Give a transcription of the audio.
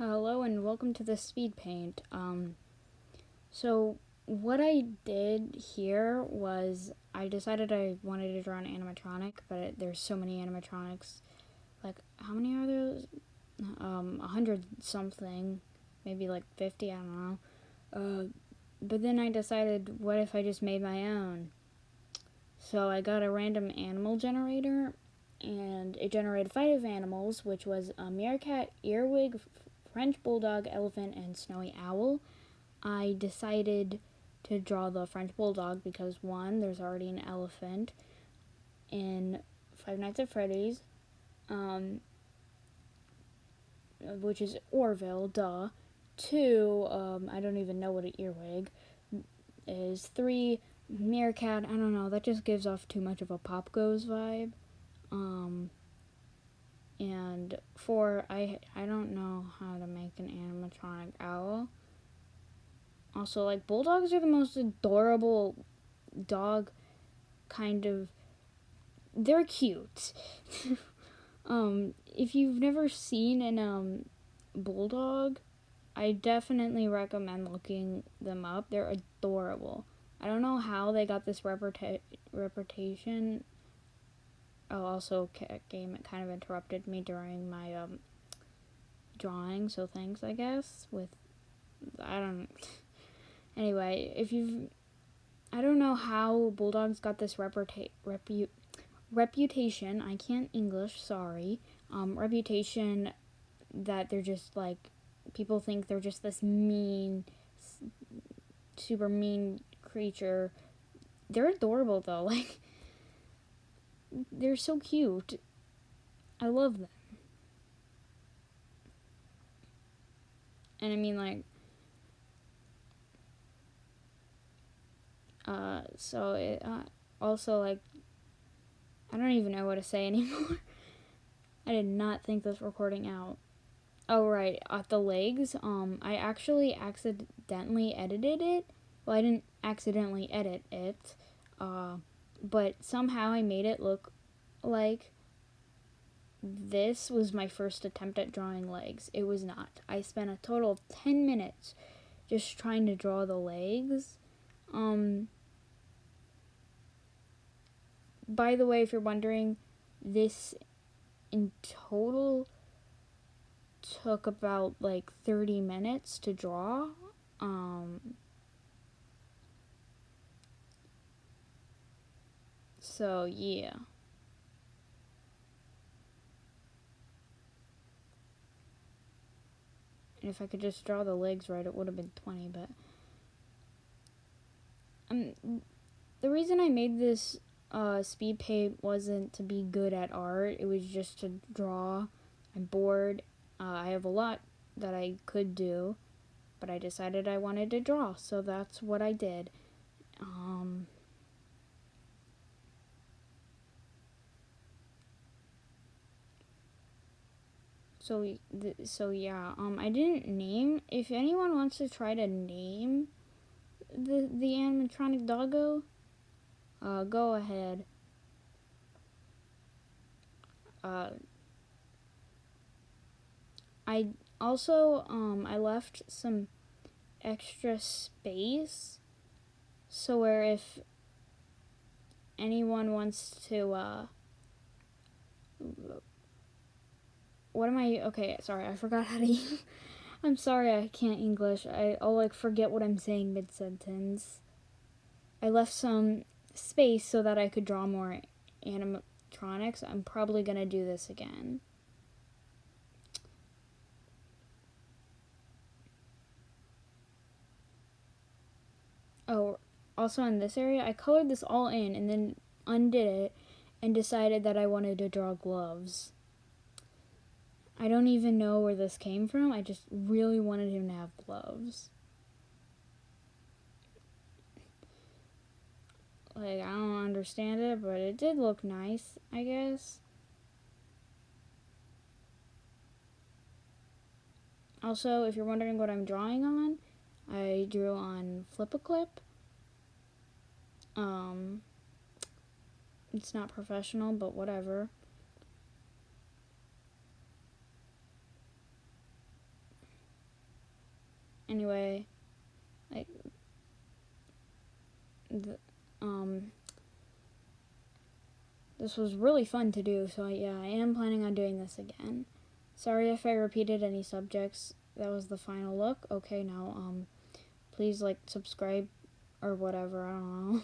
Hello and welcome to the SpeedPaint. So what I did here was I decided I wanted to draw an animatronic, but there's so many animatronics. Like, how many are there? 100 something, maybe like 50, I don't know. But then I decided, what if I just made my own? So I got a random animal generator, and it generated 5 animals, which was a meerkat, earwig, French bulldog, elephant, and snowy owl. I decided to draw the French bulldog because, one, there's already an elephant in Five Nights at Freddy's, which is Orville, duh. 2, I don't even know what an earwig is. 3, meerkat, I don't know, that just gives off too much of a Pop Goes vibe. And 4, I don't know how to make an animatronic owl. Also, like, bulldogs are the most adorable dog kind of. They're cute. If you've never seen an bulldog, I definitely recommend looking them up. They're adorable. I don't know how they got this reputation. Oh, also, game, it kind of interrupted me during my drawing, so thanks, I guess. Anyway, I don't know how bulldogs got this reputation. I can't English, sorry. Reputation that they're just like, people think they're just this mean, super mean creature. They're adorable though. Like, they're so cute. I love them. And I mean, like, also, like, I don't even know what to say anymore. I did not think this recording out. Oh, right, at the legs, I actually accidentally edited it. Well, I didn't accidentally edit it, but somehow I made it look like this was my first attempt at drawing legs. It was not. I spent a total of 10 minutes just trying to draw the legs. By the way, if you're wondering, this in total took about like 30 minutes to draw. So yeah. And if I could just draw the legs right, it would have been 20, but the reason I made this speed paint wasn't to be good at art. It was just to draw. I'm bored. I have a lot that I could do, but I decided I wanted to draw, so that's what I did. So yeah. I didn't name. If anyone wants to try to name the animatronic doggo, go ahead. I also I left some extra space so where if anyone wants to okay, sorry, I forgot how to I'm sorry, I can't English. I'll like forget what I'm saying mid-sentence. I left some space so that I could draw more animatronics. I'm probably gonna do this again. Oh, also in this area, I colored this all in and then undid it and decided that I wanted to draw gloves. I don't even know where this came from. I just really wanted him to have gloves. Like, I don't understand it, but it did look nice, I guess. Also, if you're wondering what I'm drawing on, I drew on Flip-A-Clip. It's not professional, but whatever. anyway, like, this was really fun to do, so yeah, I am planning on doing this again. Sorry if I repeated any subjects. That was the final look. Okay, now, please, like, subscribe or whatever, I don't know.